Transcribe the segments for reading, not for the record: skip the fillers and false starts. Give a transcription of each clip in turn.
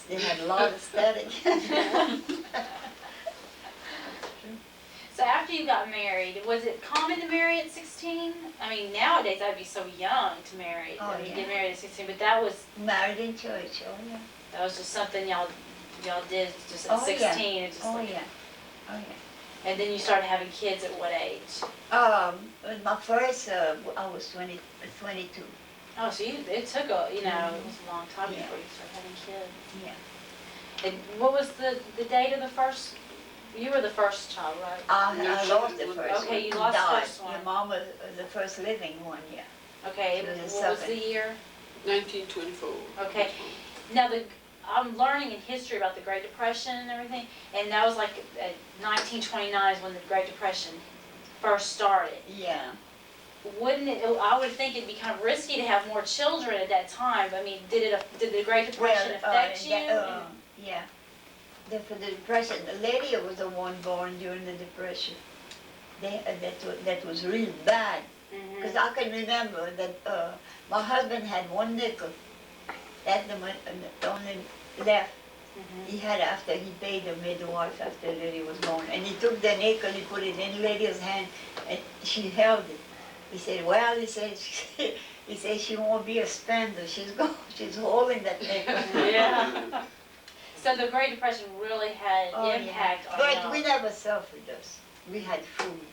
They had a lot of static. So after you got married, was it common to marry at 16? I mean, nowadays I'd be so young to marry, Oh, to yeah. get married at 16, but that was Married in church, oh yeah. just something y'all did just at Oh, 16. yeah. It just Oh like, yeah, oh yeah. And then you started having kids at what age? My first, I was 22. Oh, so it took it was a long time Yeah. before you started having kids. Yeah. And what was the date of the first? You were the first child, right? I lost the first Okay, one. you lost the Died. first one. Your mom was the first living one, yeah. Okay, She was what was seven. the year? 1924. Okay. Now I'm learning in history about the Great Depression and everything, and that was like 1929 is when the Great Depression first started. Yeah. I would think it'd be kind of risky to have more children at that time. I mean, did the Great Depression affect you? Yeah. For the Depression, Lydia was the one born during the Depression. That was really bad. Because I can remember that my husband had one nickel. That's the only left. He had after he paid the midwife after Lydia was born. And he took the nickel, he put it in Lydia's hand, and she held it. He said, well, he said she won't be a spender. She's holding that nickel. Yeah. So the Great Depression really had impact on But y'all. we never suffered us. We had food.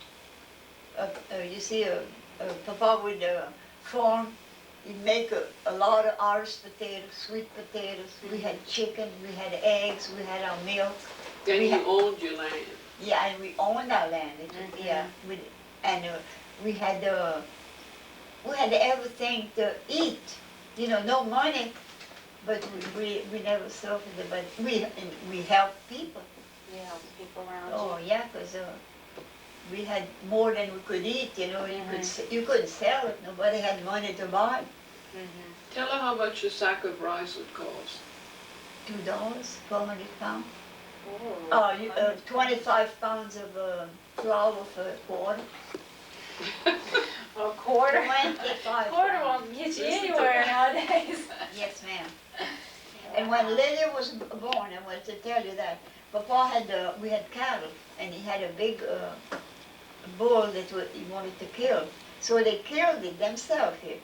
You see, Papa would farm. He'd make a lot of Irish potatoes, sweet potatoes. We had chicken, we had eggs, we had our milk. Then you owned your land. Yeah, and we owned our land. Yeah, we had everything to eat. No money, but we never suffered it. But we helped people. Yeah, people around Oh yeah, because we had more than we could eat. You couldn't sell it. Nobody had money to buy. Tell her how much a sack of rice would cost. $2, 400 pounds. Oh, 25 pounds of flour for a quarter. A quarter? 25 Quarter pounds. won't get you anywhere nowadays. Yes, ma'am. And when Lydia was born, I wanted to tell you that, Papa we had cattle, and he had a big bull that he wanted to kill. So they killed it themselves here.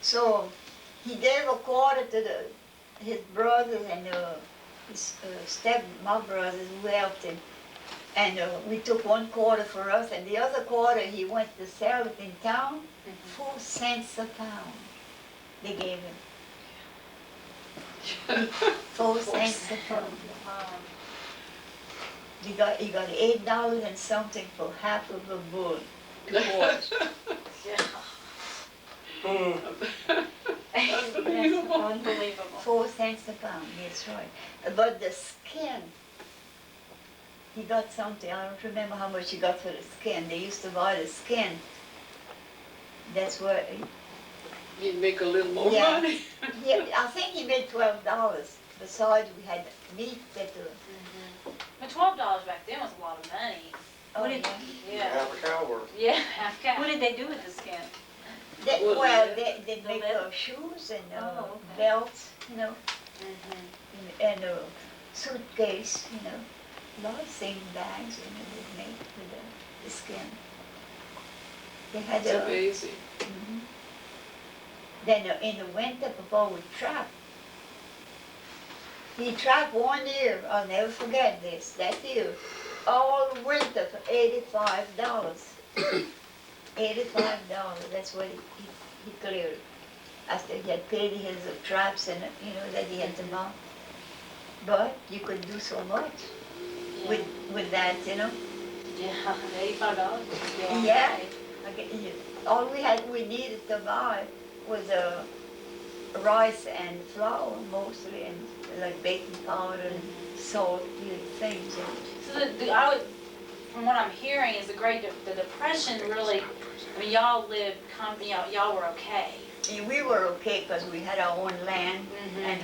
So he gave a quarter to his brothers and his my brothers who helped him. And we took one quarter for us, and the other quarter he went to sell it in town, 4 cents a pound. They gave him. 4 cents a pound. He got $8 and something for half of a bull. 2 quarters. Unbelievable. Unbelievable. 4 cents a pound, that's right. But the skin, he got something, I don't remember how much he got for the skin. They used to buy the skin. That's where, You'd make a little more Yeah. money. I think he made $12. Besides, we had meat that, But $12 back then was a lot of money. oh did- yeah. Yeah. Half a cow worth. Yeah, half cow. What did they do with the skin? Well, they The make leather? shoes and Oh, okay. belts, Mhm. and a suitcase, a lot of things, bags, they made with the skin. They had It's amazing. Mhm. Then in the winter, Papa would trap. He trapped one year, I'll never forget this, that year, all winter for $85. $85, that's what he cleared. After he had paid his traps and, that he had to buy. But you could do so much with that, Yeah, $85. Yeah. All we needed to buy was rice and flour mostly, and like baking powder and salt, things. So from what I'm hearing, is the Depression really? I mean, y'all y'all were okay. And we were okay because we had our own land, and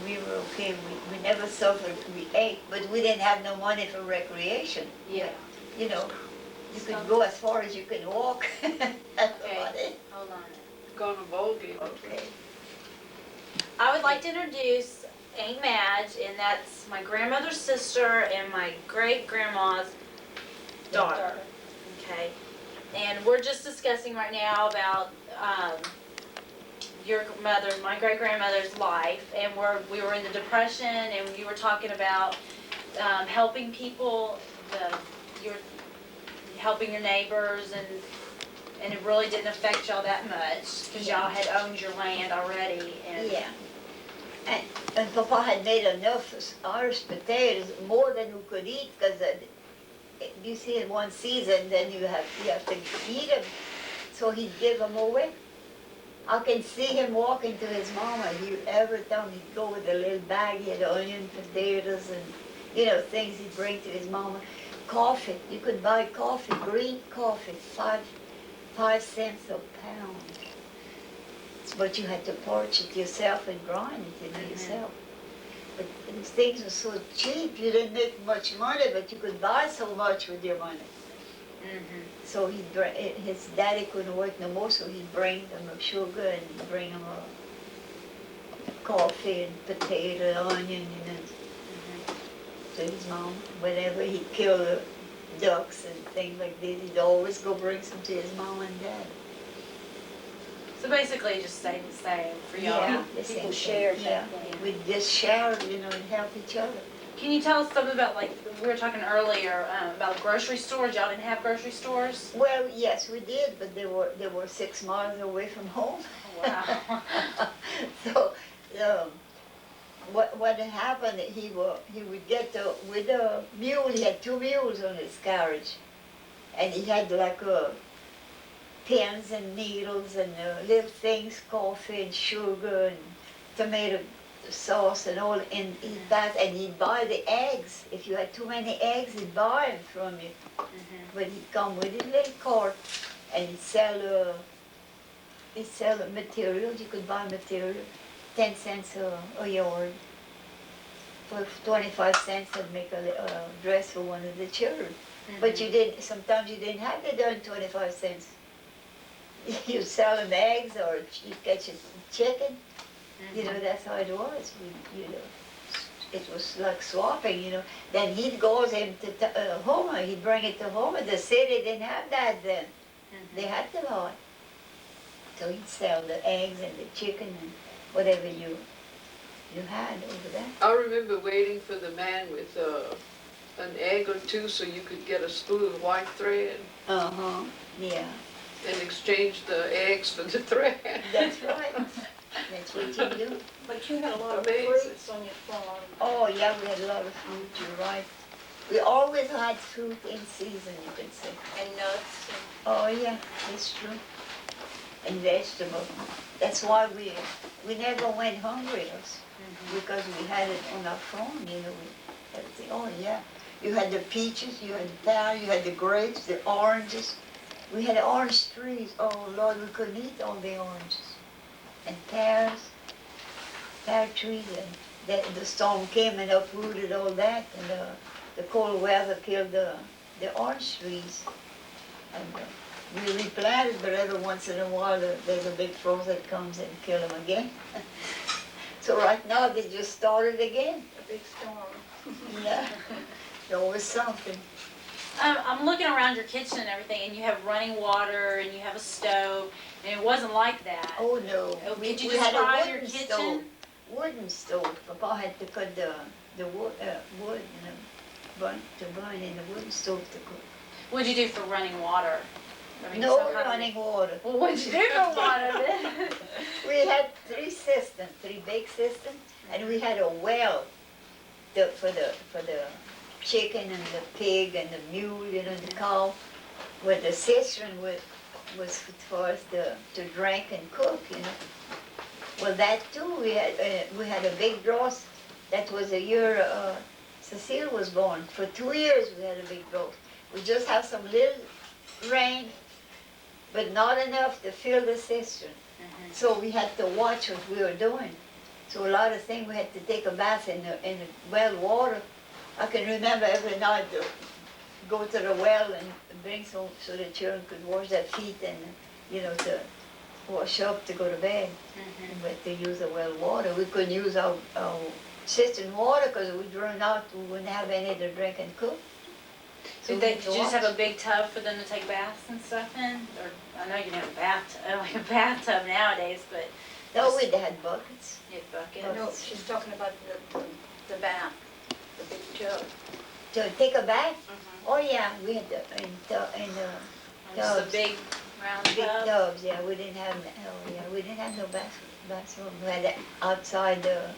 we were okay. We never suffered. We ate, but we didn't have no money for recreation. Yeah. You could go as far as you can walk. That's about it. Hold on. Gone a ball game. Okay. I would like to introduce Aunt Madge, and that's my grandmother's sister and my great-grandma's daughter. Okay, and we're just discussing right now about your mother, my great-grandmother's life, and we were in the Depression, and you were talking about helping people, you're helping your neighbors, and it really didn't affect y'all that much, because y'all had owned your land already, and. Yeah. And Papa had made enough Irish potatoes, more than we could eat, because you see in one season, then you have to eat them. So he'd give them away. I can see him walking to his mama. Every time he'd go with a little bag, he had onion, potatoes, and things he'd bring to his mama. Coffee, you could buy coffee, green coffee, 5 cents a pound. But you had to parch it yourself and grind it yourself. But these things were so cheap, you didn't make much money, but you could buy so much with your money. So his daddy couldn't work no more, so he'd bring them sugar and he'd bring them coffee and potato, onion, to his mom. Whenever he'd kill the ducks and things like this, he'd always go bring some to his mom and dad. So basically, it just stayed the same for y'all. Yeah, People shared yeah. back then. We just shared, and help each other. Can you tell us something about, like, we were talking earlier about grocery stores? Y'all didn't have grocery stores? Well, yes, we did, but they were 6 miles away from home. Wow. So, what had happened? He would get with a mule. He had 2 mules on his carriage, and he had like pins and needles and little things, coffee and sugar and tomato sauce and all, and he'd that, and he'd buy the eggs. If you had too many eggs, he'd buy them from you. But he'd come with his little cart, and he'd sell material. You could buy material, 10 cents a yard. For 25 cents, I'd make a dress for one of the children. But sometimes you didn't have the done 25 cents. You sell them eggs, or you catch a chicken. That's how it was. It was like swapping, Then he'd go him to Homer. He'd bring it to Homer. The city didn't have that then. They had to buy. So he'd sell the eggs and the chicken and whatever you had over there. I remember waiting for the man with an egg or two so you could get a spool of white thread Yeah. and exchange the eggs for the thread. That's right. That's what you do. But you had a lot of Amazing. fruits on your farm. Oh, yeah, we had a lot of fruit, you're right. We always had fruit in season, you can say. And nuts. Oh, yeah, that's true. And vegetables. That's why we never went hungry, because we had it on our farm, everything. Oh, yeah. You had the peaches, you had the pear, you had the grapes, the oranges. We had orange trees. Oh, Lord, we couldn't eat all the oranges. And pear trees, and the storm came and uprooted all that, and the cold weather killed the orange trees. And we replanted, but every once in a while there's a big frost that comes and kills them again. So right now they just started again. A big storm. Yeah, there was something. I'm looking around your kitchen and everything, and you have running water, and you have a stove, and it wasn't like that. Oh, no. Could you We had a describe your wooden kitchen? stove. Wooden stove. Papa had to cut the wood, to burn in the wooden stove to cook. What'd you do for running water? I mean, No so how- running water. Well, what'd you do for water then? We had 3 systems, 3 big systems, and we had a well for the chicken and the pig and the mule, the cow, where the cistern was for us to drink and cook, Well, that too, we had a big drought. That was the year Cecile was born. For 2 years we had a big drought. We just have some little rain, but not enough to fill the cistern. So we had to watch what we were doing. So a lot of things, we had to take a bath in the well water. I can remember every night to go to the well and bring so the children could wash their feet and, wash up to go to bed. Mhm. We had to use the well water. We couldn't use our cistern water because we'd run out. We wouldn't have any to drink and cook. So Did we you had to just have wash. a big tub for them to take baths and stuff in? Or, I know you can have a bathtub, like a bathtub nowadays, but No, we had buckets. you had buckets. No, she's talking about the bath, the big tub. To take a bath? Mhm. Oh yeah, we had in Just a tubs. big round Big tub. tubs, yeah, we didn't have, we didn't have no bathroom. We had it outside the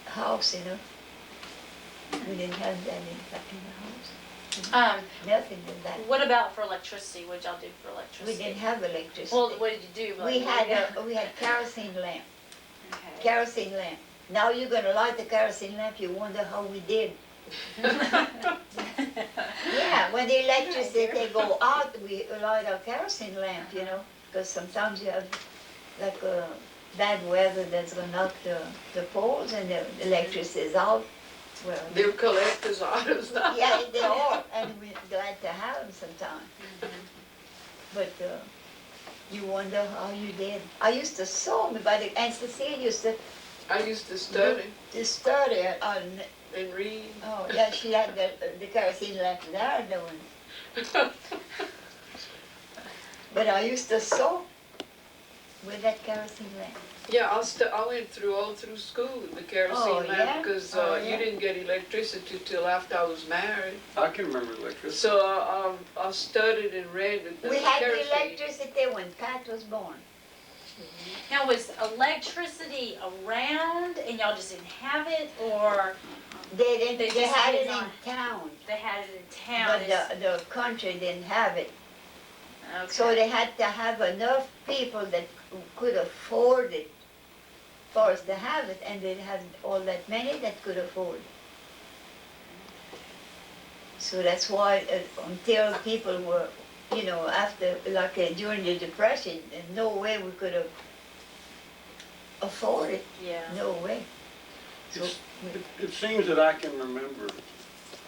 house, you know. We didn't have that in the house. Nothing in that. What about for electricity? What'd y'all do for We electricity? didn't have electricity. Well, what did you do? We Like, had kerosene lamp, Okay. kerosene lamp. Now you're gonna light the kerosene lamp, you wonder how we did. Yeah, when the electricity go out, we light our kerosene lamp, you know, because sometimes you have like bad weather that's gonna knock the poles and the electricity is out. Well, They're collector's items now. yeah, they are, and we're glad to have them sometimes. But you wonder how you did. I used to sew me, but Aunt Cecilia used to I used to study study on. and read. Oh yeah, she had the kerosene lamp there doing. But I used to sew with that kerosene lamp. Yeah, I went all through school with the kerosene Oh, yeah? lamp because Oh, yeah. you didn't get electricity till after I was married. I can remember electricity. So I studied and read with the We had the kerosene. electricity when Pat was born. Now, was electricity around and y'all just didn't have it, or They didn't. They They just had did it in not. town, they had it in town? but the country didn't have it. Okay. So they had to have enough people that could afford it for us to have it, and they had all that many that could afford it. So that's why until people were, you know, after, like during the Depression, no way we could have afford it, Yeah. no way. So, It seems that I can remember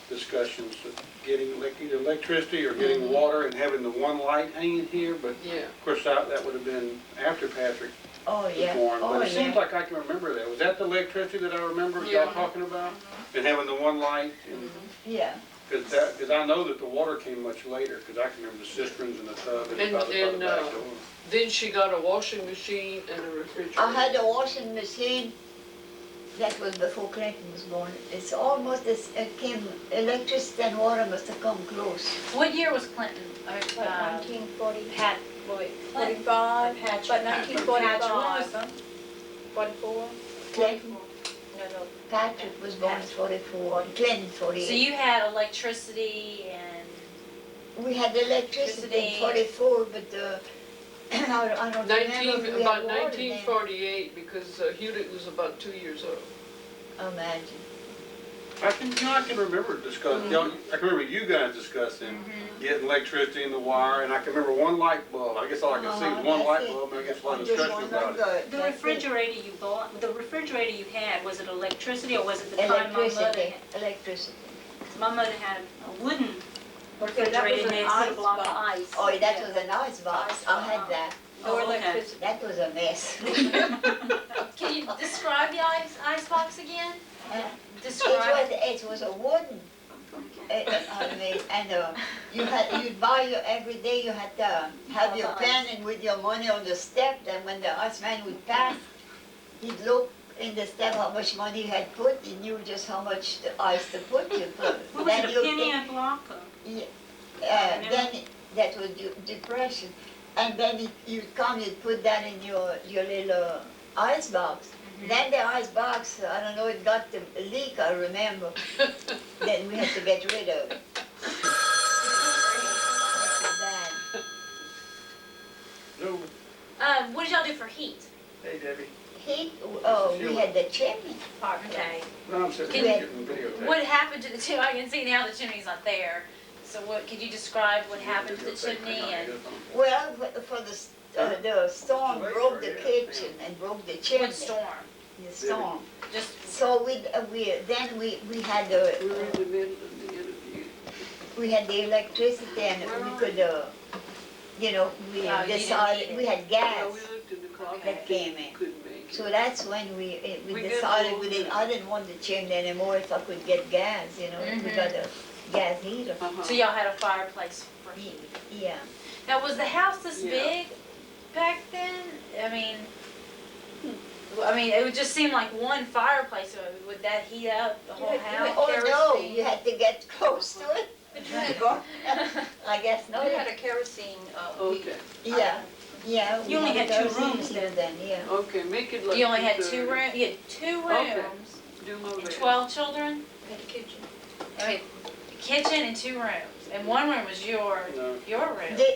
discussions of getting either electricity or getting water and having the one light hanging here, but Yeah. of course that would have been after Patrick oh was yeah, born. oh But it seems yeah. like I can remember that. Was that the electricity that I remember Yeah. y'all talking about? And having the one light? Yeah, Because I know that the water came much later, because I can remember the cisterns and the tub and And- by the and, back uh, door. Then she got a washing machine and a refrigerator. I had a washing machine. That was before Clinton was born. It's almost as it came. Electricity and water must have come close. What year was Clinton? Like Uh, 1940, Pat, wait, Clinton? 45, Patrick. but Patrick. 1945, 44, Clinton, no, Patrick was born in 44. Clinton So 48. you had electricity and, We had electricity in 44, but I don't remember if we About had water then. 1948, because Hewlett was about 2 years old. Imagine. I can remember discussing, I can remember you guys discussing getting electricity in the wire, and I can remember one light bulb. I guess all I can see was one That's light it. bulb, and I guess a lot of Just discussion one about it. good. The That's it. refrigerator you bought, the refrigerator you had, was it electricity or was it the kind my mother Electricity. had? Electricity. 'Cause my mother had a wooden Okay, that was refrigerator and an they put a ice block of box. ice. Oh, that was an ice box. Ice I had box. that. no Oh, okay. electricity. That was a mess. can you describe the ice box again? Uh, Describe. It was a wooden. You'd buy every day. You had to have your pen and with your money on the step. Then when the iceman would pass, he'd look in the step how much money you had put. He knew just how much the ice to put. You put. What was Then it, you a penny think- a block or? then that was depression, and then you'd come, you'd put that in your little ice box. Then the ice box, I don't know, it got the leak, I remember. Then we had to get rid of it. That's bad. So, What did y'all do for heat? hey Debbie, Heat, oh, we had the chimney. Okay. no, I'm sitting Can here you- getting videotaped. What happened to the chimney? I can see now the chimney's not there. So what, could you describe what happened to the chimney and Well, for the storm broke the kitchen and broke the chimney. what storm? The storm. Just, So we had We were in the middle of the interview. we had the electricity and we could you know, we Oh, you didn't decided, need we it. had gas. Yeah, we looked in the closet. That came in. Couldn't make it. So that's when we We did decided all that. I didn't want the chimney anymore if I could get gas, you know, we Mhm. got a gas heater. Uh-huh. So y'all had a fireplace for heat. Yeah, Now, was the house this Yeah. big back then? I mean, it would just seem like one fireplace. So would that heat up the whole house? oh no, kerosene. you had to get close to it. But you had, I guess we not. had a kerosene, Okay, Yeah, yeah. we You only had two kerosene rooms heater then, yeah. okay, make it like. You only had 2:30. two rooms. You had two Okay. rooms Do my and best. 12 children. we had a kitchen. I mean, a kitchen and two rooms, and one room was your room.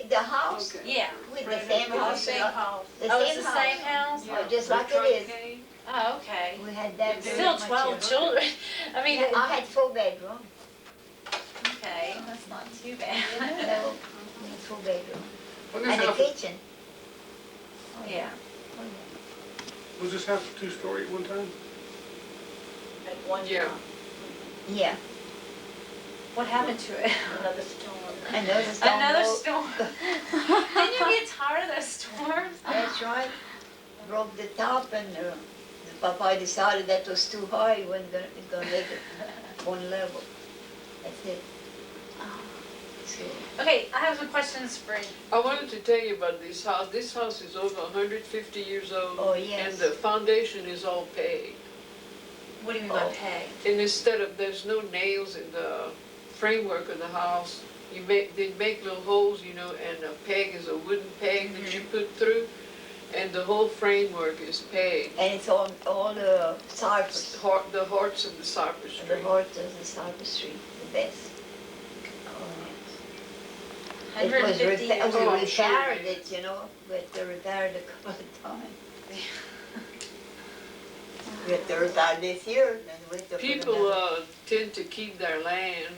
The house, Okay. Yeah. with the same house, Same house. the Oh, it's same the house. same house. Oh, just The like it truck is. came. Oh, okay. We had that. Still Still with my 12 children. I mean, Yeah, I had 4 bedroom. okay, that's not too bad. No, we had 4 bedroom. Was this And a house, kitchen. Yeah. was this house a two-story at one time? At one Yeah. time, Yeah, What happened to it? another storm. another storm. Another broke. storm. Didn't you get tired of those storms? That's right. Broke the top and the papa decided that was too high, he wasn't gonna make it one level. That's it. So, Okay, I have some questions for you. I wanted to tell you about this house. This house is over 150 years old. Oh, yes. And the foundation is all paid. What do you mean by Oh. pay? And instead of, there's no nails in the framework of the house, they make little holes, you know, and a peg is a wooden peg that you put through, and the whole framework is pegged. and it's on all the cypress, The hearts of the cypress the tree. heart of the cypress tree, the best. Oh, It was 150 years old. we repaired it, you know, we had to repair it a couple of times. We had to repair this year, then we had to put People another. tend to keep their land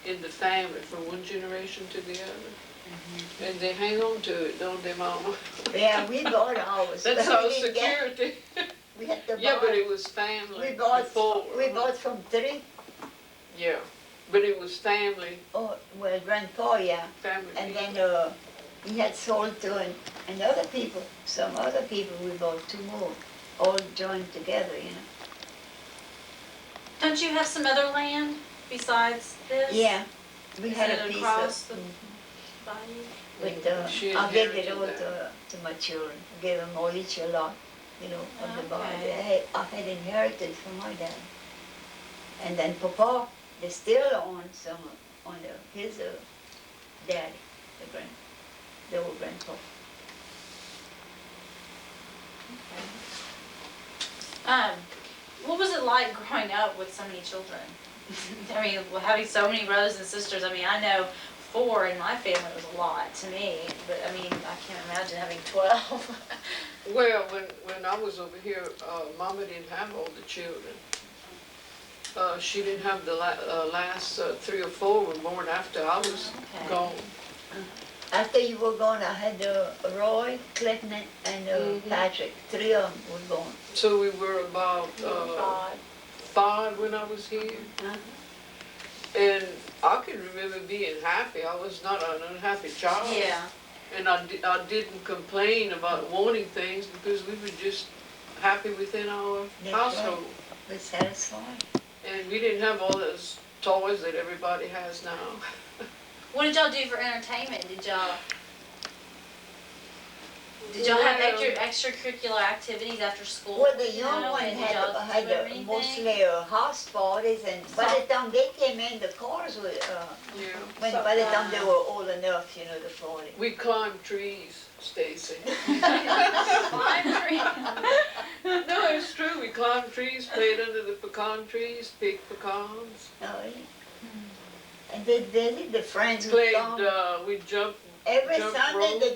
in the family from one generation to the other. And they hang on to it, don't they, Mama? Yeah, we bought ours. That's but our we didn't get- security. We had to Yeah, but buy, it was family we bought, before. we bought from 3, Yeah, but it was family, oh, well, grandpa, yeah. family And people. then, he had sold to another people, some other people, we bought 2 more, all joined together, you know. Don't you have some other land besides this? Yeah, we Is had it a piece across of, the bayou? but, She I gave it inherited all that. to my children, gave them all each a lot, you know, of the bar. Okay. I had inherited from my dad. And then Papa, they still own some, on his daddy, the old grandpa. What was it like growing up with so many children? I mean, having so many brothers and sisters. I mean, I know 4 in my family was a lot to me, but I mean, I can't imagine having 12. Well, when I was over here, Mama didn't have all the children. She didn't have the last 3 or 4 were born after I was Okay. gone. After you were gone, I had Roy, Clinton, and Patrick. 3 of them were born. So we were about Odd. 5 when I was here. And I can remember being happy. I was not an unhappy child. Yeah. And I didn't complain about wanting things because we were just happy within our That's household. We're satisfied. And we didn't have all those toys that everybody has now. What did y'all do for entertainment? Did y'all have Well- extracurricular activities after school? Well, the you young know, one and did had, y'all had do anything? mostly house parties, and by the time they came in, the cars were, Yeah. by the time they were old enough, you know, to party. We climbed trees, Stacy. Lime tree. No, it's true. We climbed trees, played under the pecan trees, picked pecans. Oh, yeah. And the friends would Played, come. we jumped. Every jump Sunday they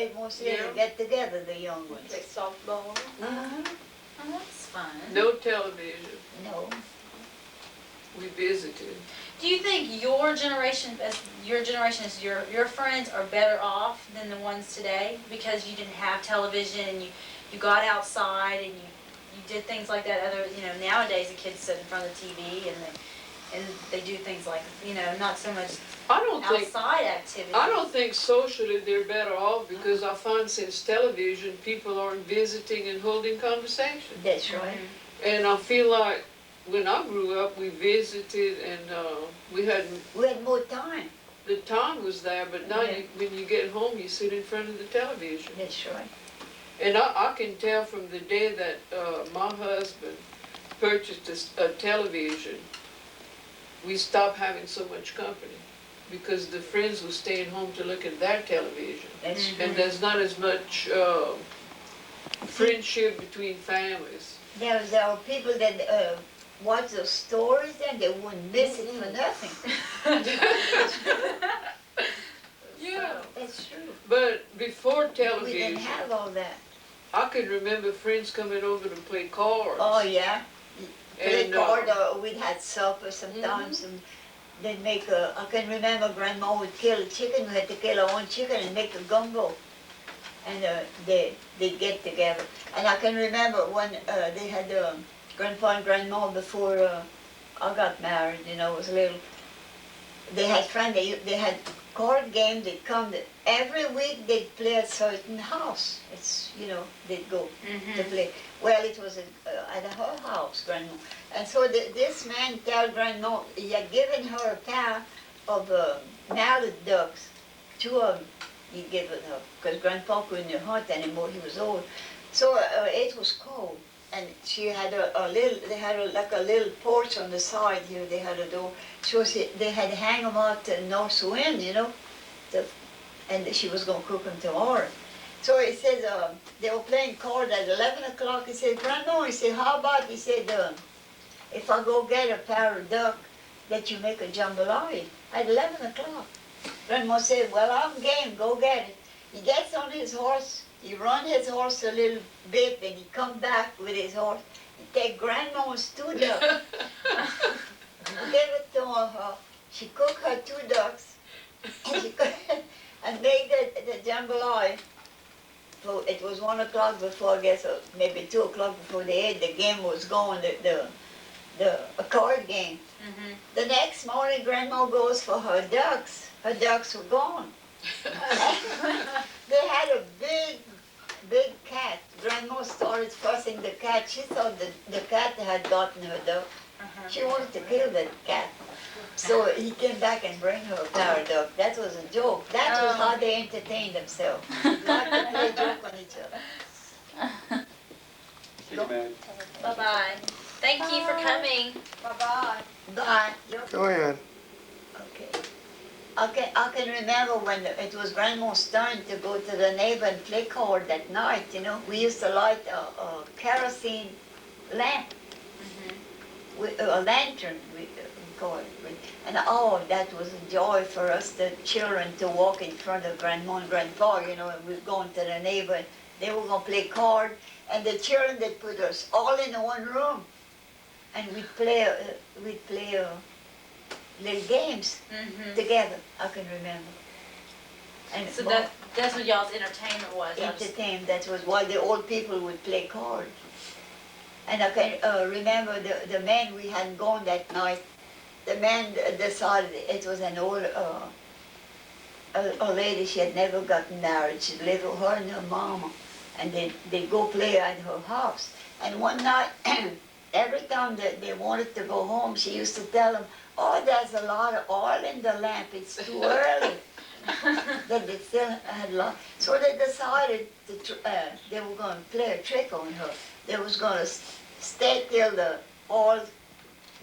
ropes mostly Yeah. they get together, the young ones. Play softball. Uh-huh. Oh, that's fun. No television. No. We visited. Do you think your generation, as your friends are better off than the ones today because you didn't have television and you got outside and you did things like that? Other, you know, nowadays the kids sit in front of the TV and and they do things like, not so much I don't think, outside activities. I don't think socially they're better off because I find since television, people aren't visiting and holding conversation. That's right. And I feel like when I grew up, we visited and we had, We had more time. the time was there, but now Yeah. when you get home, you sit in front of the television. That's right. And I can tell from the day that my husband purchased a television, we stopped having so much company because the friends were staying home to look at their television. That's And there's not as much friendship between families. There are people that watch the stories and they wouldn't miss it for nothing. Yeah, That's true. but before We didn't television, have all that. I can remember friends coming over to play cards. Oh, yeah. Play And, card, or we'd had supper sometimes, and they'd make I can remember Grandma would kill a chicken. We had to kill our own chicken and make a gumbo. And they'd get together. And I can remember when they had Grandpa and Grandma before I got married, it was a little, they had friends, they had card games that come, every week they'd play at a certain house. It's, they'd go to play. Well, it was at her house, Grandma. And so this man told Grandma he had given her a pair of mallard ducks, 2 of them he'd given her, because Grandpa couldn't hunt anymore, he was old. So it was cold, and she had they had like a little porch on the side here, they had a door. So they had hang them out to north wind, and she was going to cook them tomorrow. So he said, they were playing cards at 11 o'clock. He said, Grandma, he said, how about, he said, if I go get a pair of duck, that you make a jambalaya at 11 o'clock. Grandma said, well, I'm game, go get it. He gets on his horse, he run his horse a little bit, and he come back with his horse. He take Grandma's 2 ducks, give it to her. She cooked her 2 ducks, and made the jambalaya. So it was 1 o'clock before, I guess, maybe 2 o'clock before they ate. The game was going, a card game. The next morning, Grandma goes for her ducks. Her ducks were gone. They had a big cat. Grandma started fussing the cat. She thought the cat had gotten her duck. She wanted to kill that cat. So he came back and bring her a pair of duck. That was a joke. That was how they entertained themselves. They liked to play joke on each other. Amen. Bye-bye. Thank you for coming. Bye-bye. Bye. Go ahead. Okay. I can remember when it was Grandma's turn to go to the neighbor and play card at night, We used to light a kerosene lamp, a lantern, we call it. And that was a joy for us, the children, to walk in front of Grandma and Grandpa, and we'd go into the neighbor. They were going to play card, and the children, they put us all in one room. And we'd play little games together, I can remember. And So that's what y'all's entertainment was. entertained, that was while the old people would play cards. And I can remember the man, we hadn't gone that night. The man decided it was an old a lady, she had never gotten married. She lived with her and her mama. And they'd go play at her house. And one night, every time that they wanted to go home, she used to tell them, oh, there's a lot of oil in the lamp, it's too early. That they still had a lot. So they decided they were going to play a trick on her. They was going to stay till the oil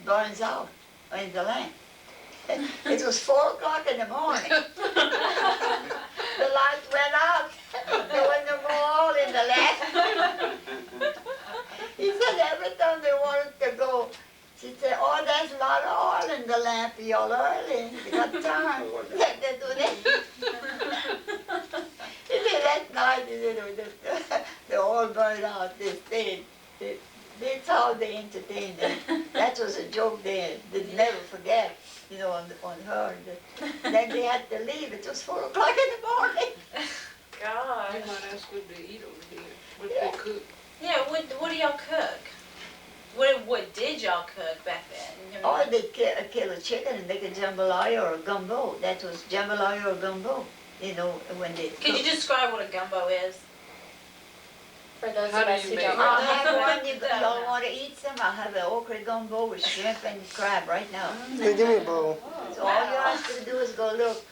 burns out in the lamp. It was 4 o'clock in the morning. The light went out. There was no more oil in the lamp. He said every time they wanted to go, she said, oh, there's a lot of oil in the lamp, y'all early, you got time. They do that. He said that night, the oil burned out, they stayed. That's how they entertained them. That was a joke they'd never forget, on her. Then they had to leave, it was 4 o'clock in the morning. God. You might ask what they eat over here, what they cook. Yeah, what do y'all cook? What did did y'all cook back then? Or they kill a chicken and make a jambalaya or a gumbo. That was jambalaya or gumbo, you know, when they Could you cook. describe what a gumbo is? For those How of do us you who make don't it? I'll know. have one, y'all Don't know. wanna eat some? I'll have an okra gumbo with shrimp and crab right now. Hey, give me a bowl. So all you have to do is go look,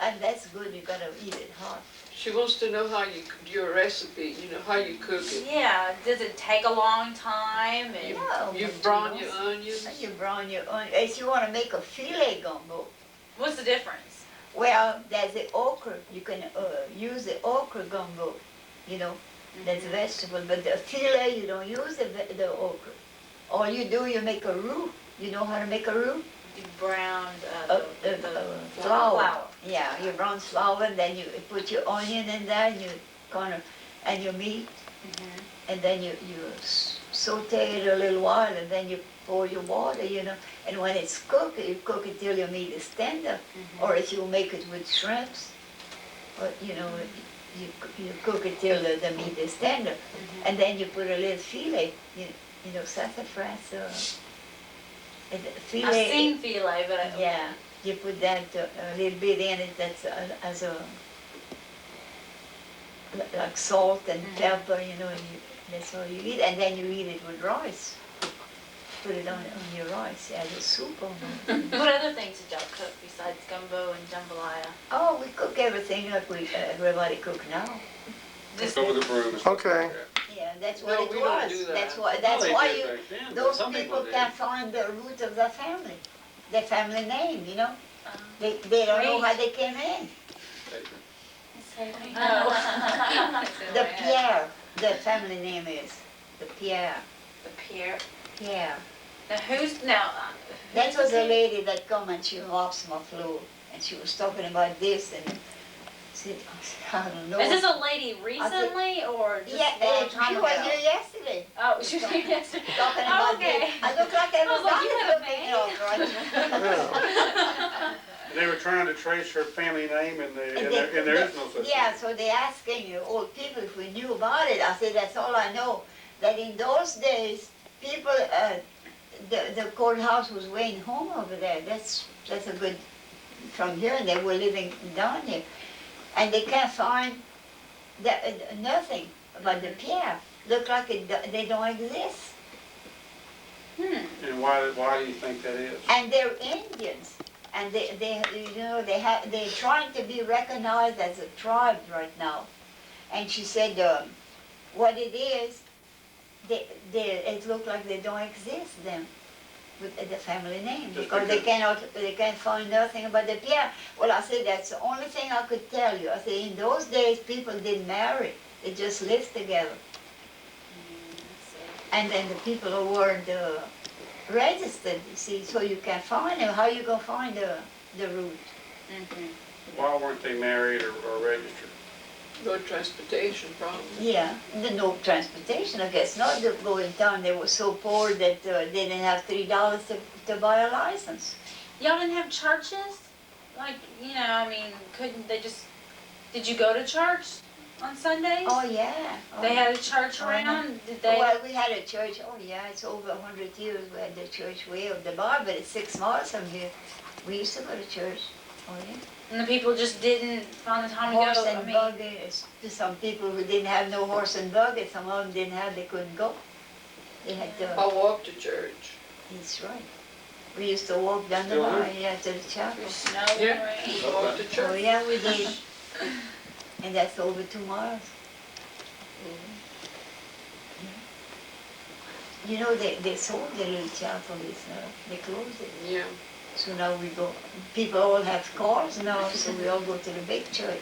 and that's good, you gotta eat it hot. She wants to know how your recipe, how you cook it. Yeah, does it take a long time? And Yeah, You but brown you your know, onions. You brown your onions. If you wanna make a filet gumbo, what's the difference? well, there's the okra, you can use the okra gumbo, you know, that's vegetable, but the filet, you don't use the okra. All you do, you make a roux. You know how to make a roux? You browned The flour. flour. Yeah, you brown flour, and then you put your onion in there, and you and your meat, and then you saute it a little while, and then you pour your water, you know. And when it's cooked, you cook it till your meat is tender. Or if you make it with shrimps, or, you know, you cook it till the meat is tender. And then you put a little filet, you know, sassafras, filet. I've seen filet, but Yeah, you put that a little bit in it, that's as a, like salt and pepper, you know, and that's all you eat. And then you eat it with rice. Put it on your rice, as a soup on it. what other things did y'all cook besides gumbo and jambalaya? Oh, we cook everything like everybody cook now. Just Go with the broom and stuff Okay. like that. Yeah, that's No, what it we don't do was. that. That's Well, they why did you, back then, but those some people did. can't find the root of their family name, you know? They don't know how they came in. The Pierre, the family name is, the Pierre, the Pierre. Pierre. Now who's now? That was a lady that come and she lost my flu, and she was talking about this and said, I don't know. Is this a lady recently or just Yeah, a long time she ago? was here yesterday. Oh, she was here yesterday. Talking Oh, about okay. this. I look like I was like, you everybody had a looking right? They were trying to trace her family name and And there is no such yeah, thing. so they asking you old people if we knew about it. I said, that's all I know. That in those days, people, the courthouse was way home over there. That's a good, from here, and they were living down here. And they can't find nothing about the Pierre. Look like they don't exist. And why do you think that is? And they're Indians. And they're trying to be recognized as a tribe right now. And she said, what it is, it looked like they don't exist then with the family name Just because they can't find nothing about the Pierre. Well, I said that's the only thing I could tell you. I said in those days people didn't marry; they just lived together. And then the people who weren't registered, you see, so you can't find them. How you gonna find the root? Why weren't they married or registered? No transportation problem. Yeah, no transportation, I guess not. The going town, they were so poor that they didn't have $3 to buy a license. Y'all didn't have churches? Like, I mean, couldn't they just, did you go to church on Sundays? Oh, yeah. They had a church Oh, I know. around? Did they? Well, we had a church, oh yeah, it's over 100 years. We had the church way up the bar, but it's 6 miles from here. We used to go to church, oh yeah. And the people just didn't find the time to Horse go? and buggy, some people who didn't have no horse and buggy, some of them didn't have, they couldn't go. They had to, I walked to church. that's right. We used to walk down the Still bar, do? yeah, to the chapel. Snow Yeah. and rain. Walked to Oh, church. yeah, we did. And that's over 2 miles. You know, they sold the little chapel, they closed it. Yeah. So now we go, people all have cars now, so we all go to the big church.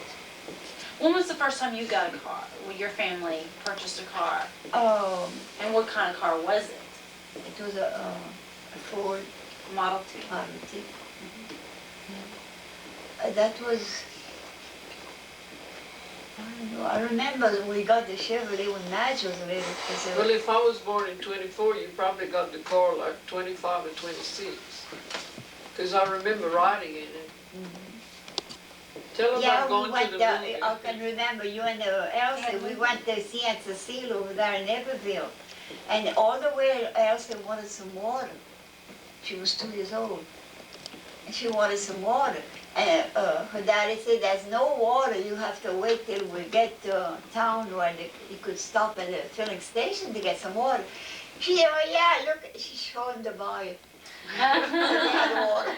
When was the first time you got a car? When your family purchased a car? And what kind of car was it? It was a Ford Model T. Model T. That was, I don't know, I remember we got the Chevrolet when Madge was little. Well, if I was born in 24, you probably got the car like 25 or 26. Because I remember riding in it. Tell Yeah, about we going went to the there, movie. I can remember you and Elsie, we went to see Aunt Cecile over there in Naperville. And all the way Elsa wanted some water. She was 2 years old. And she wanted some water. And her daddy said, there's no water, you have to wait till we get to town where you could stop at the filling station to get some water. She said, oh yeah, look, she showed him the buy. They had water.